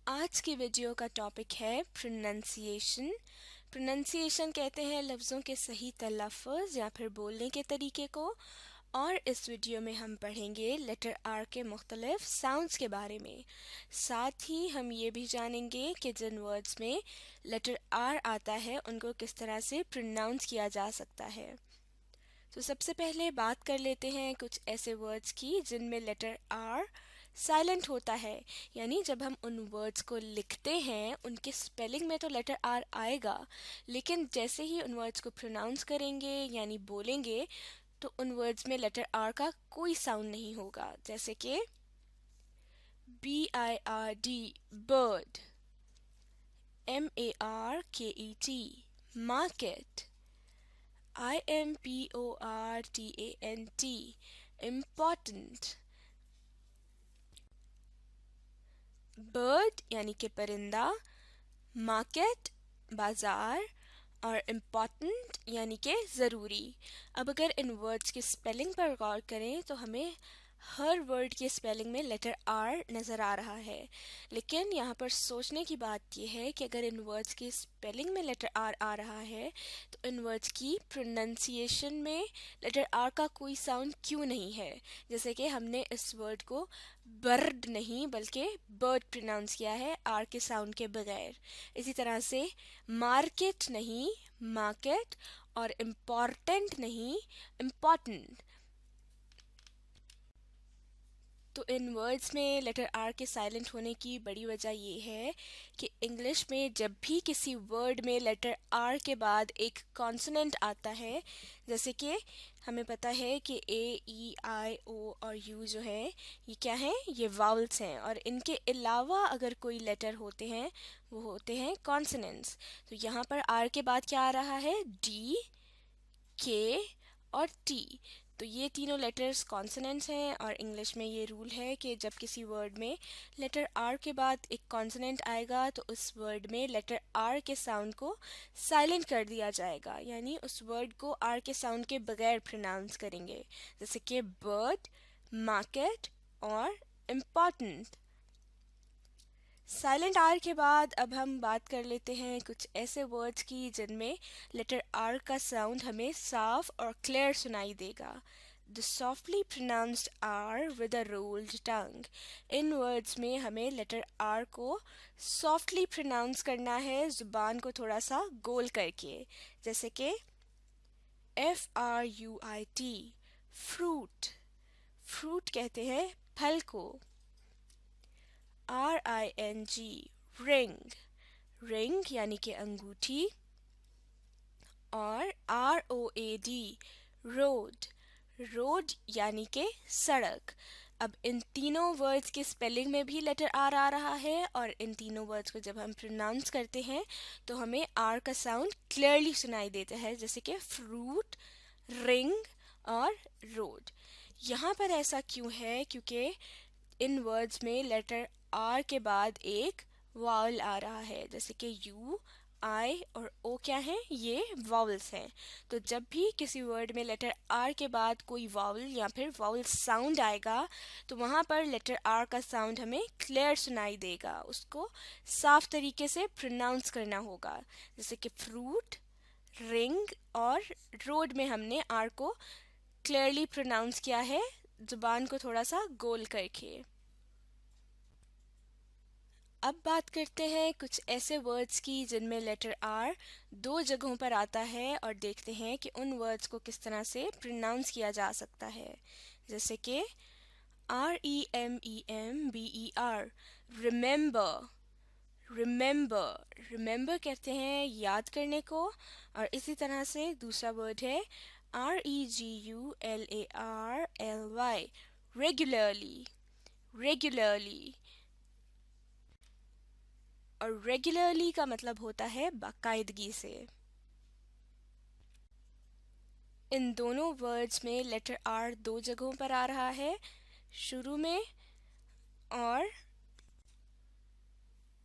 आज की वीडियो का टॉपिक है प्रोनंसिएशन। प्रोनंसिएशन कहते हैं लफ्ज़ों के सही तलफ़ुज़ या फिर बोलने के तरीके को। और इस वीडियो में हम पढ़ेंगे लेटर आर के मुख्तलिफ साउंड्स के बारे में। साथ ही हम ये भी जानेंगे कि जिन वर्ड्स में लेटर आर आता है उनको किस तरह से प्रोनाउंस किया जा सकता है। तो सबसे पहले बात कर लेते हैं कुछ ऐसे वर्ड्स की जिनमें लेटर आर साइलेंट होता है, यानी जब हम उन वर्ड्स को लिखते हैं उनके स्पेलिंग में तो लेटर आर आएगा, लेकिन जैसे ही उन वर्ड्स को प्रोनाउंस करेंगे यानी बोलेंगे तो उन वर्ड्स में लेटर आर का कोई साउंड नहीं होगा। जैसे कि BIRD bird, MARKET market, IMPORTANT important। Bird यानी कि परिंदा, मार्केट बाजार और इम्पॉर्टेंट यानी कि ज़रूरी। अब अगर इन वर्ड्स के स्पेलिंग पर गौर करें तो हमें हर वर्ड के स्पेलिंग में लेटर आर नज़र आ रहा है, लेकिन यहाँ पर सोचने की बात यह है कि अगर इन वर्ड्स की स्पेलिंग में लेटर आर आ रहा है तो इन वर्ड्स की प्रोनंसिएशन में लेटर आर का कोई साउंड क्यों नहीं है। जैसे कि हमने इस वर्ड को बर्ड नहीं बल्कि बर्ड प्रोनाउंस किया है आर के साउंड के बगैर। इसी तरह से मार्केट नहीं मार्केट और इम्पॉर्टेंट नहीं इम्पॉर्टेंट। तो इन वर्ड्स में लेटर आर के साइलेंट होने की बड़ी वजह ये है कि इंग्लिश में जब भी किसी वर्ड में लेटर आर के बाद एक कॉन्सोनेंट आता है, जैसे कि हमें पता है कि A, E, I, O और U जो है ये क्या हैं, ये वाउल्स हैं, और इनके अलावा अगर कोई लेटर होते हैं वो होते हैं कॉन्सोनेंट्स। तो यहाँ पर आर के बाद क्या आ रहा है, D, K और T। तो ये तीनों लेटर्स कॉन्सोनेंट्स हैं, और इंग्लिश में ये रूल है कि जब किसी वर्ड में लेटर आर के बाद एक कॉन्सोनेंट आएगा तो उस वर्ड में लेटर आर के साउंड को साइलेंट कर दिया जाएगा, यानी उस वर्ड को आर के साउंड के बगैर प्रोनाउंस करेंगे। जैसे कि बर्ड, मार्केट और इम्पॉर्टेंट। साइलेंट आर के बाद अब हम बात कर लेते हैं कुछ ऐसे वर्ड्स की जिनमें लेटर आर का साउंड हमें साफ और क्लियर सुनाई देगा। The softly pronounced R with a rolled tongue. इन वर्ड्स में हमें लेटर आर को सॉफ्टली प्रोनाउंस करना है, जुबान को थोड़ा सा गोल करके। जैसे कि FRUIT फ्रूट, फ्रूट कहते हैं फल को। RING रिंग, रिंग यानी कि अंगूठी। और ROAD रोड, रोड यानी कि सड़क। अब इन तीनों वर्ड्स के स्पेलिंग में भी लेटर आर आ रहा है, और इन तीनों वर्ड्स को जब हम प्रोनाउंस करते हैं तो हमें आर का साउंड क्लियरली सुनाई देता है, जैसे कि फ्रूट, रिंग और रोड। यहाँ पर ऐसा क्यों है, क्योंकि इन वर्ड्स में लेटर आर के बाद एक वावल आ रहा है, जैसे कि यू, आई और ओ क्या हैं, ये वावल्स हैं। तो जब भी किसी वर्ड में लेटर आर के बाद कोई वावल या फिर वावल साउंड आएगा तो वहाँ पर लेटर आर का साउंड हमें क्लियर सुनाई देगा, उसको साफ तरीके से प्रोनाउंस करना होगा। जैसे कि फ्रूट, रिंग और रोड में हमने आर को क्लियरली प्रोनाउंस किया है, जुबान को थोड़ा सा गोल करके। अब बात करते हैं कुछ ऐसे वर्ड्स की जिनमें लेटर आर दो जगहों पर आता है, और देखते हैं कि उन वर्ड्स को किस तरह से प्रोनाउंस किया जा सकता है। जैसे कि REMEMBER रिमेंबर, रिमेंबर, रिमेंबर कहते हैं याद करने को। और इसी तरह से दूसरा वर्ड है REGULARLY रेगुलरली, रेगुलरली। और रेगुलरली का मतलब होता है बाकायदगी से। इन दोनों वर्ड्स में लेटर आर दो जगहों पर आ रहा है, शुरू में। और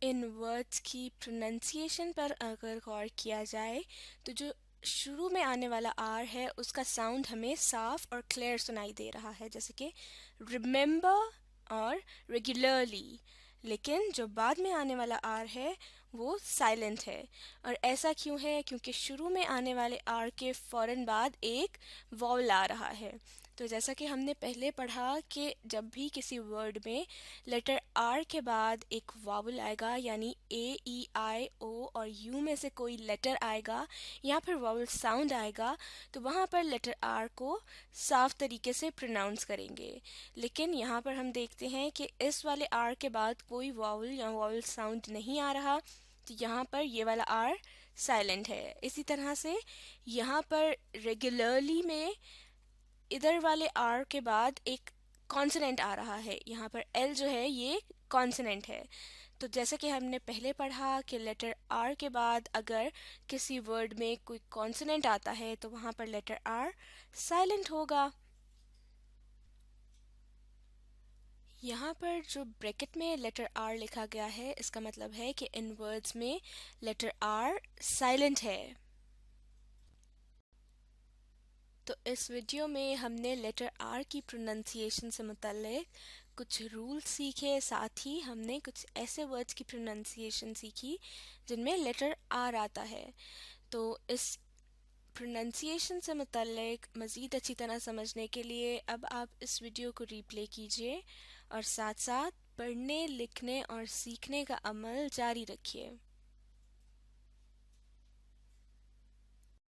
इन वर्ड्स की प्रोनंसिएशन पर अगर गौर किया जाए तो जो शुरू में आने वाला आर है उसका साउंड हमें साफ और क्लियर सुनाई दे रहा है, जैसे कि रिमेंबर और रेगुलरली। लेकिन जो बाद में आने वाला आर है वो साइलेंट है। और ऐसा क्यों है? क्योंकि शुरू में आने वाले आर के फौरन बाद एक वॉवल आ रहा है। तो जैसा कि हमने पहले पढ़ा कि जब भी किसी वर्ड में लेटर आर के बाद एक वॉवल आएगा, यानी ए, ई, आई, ओ और यू में से कोई लेटर आएगा या फिर वॉवल साउंड आएगा, तो वहाँ पर लेटर आर को साफ तरीके से प्रोनाउंस करेंगे। लेकिन यहाँ पर हम देखते हैं कि इस वाले आर के बाद कोई वॉवल या वॉवल साउंड नहीं आ रहा, तो यहाँ पर ये वाला आर साइलेंट है। इसी तरह से यहाँ पर रेगुलरली में इधर वाले आर के बाद एक कॉन्सोनेंट आ रहा है। यहाँ पर एल जो है ये कॉन्सोनेंट है। तो जैसे कि हमने पहले पढ़ा कि लेटर आर के बाद अगर किसी वर्ड में कोई कॉन्सोनेंट आता है तो वहाँ पर लेटर आर साइलेंट होगा। यहाँ पर जो ब्रैकेट में लेटर आर लिखा गया है, इसका मतलब है कि इन वर्ड्स में लेटर आर साइलेंट है। तो इस वीडियो में हमने लेटर आर की प्रोनंसिएशन से मुतल्लिक कुछ रूल्स सीखे, साथ ही हमने कुछ ऐसे वर्ड्स की प्रोनंसिएशन सीखी जिनमें लेटर आर आता है। तो इस प्रोनंसिएशन से मुतल्लिक मज़ीद अच्छी तरह समझने के लिए अब आप इस वीडियो को रीप्ले कीजिए और साथ साथ पढ़ने, लिखने और सीखने का अमल जारी रखिए।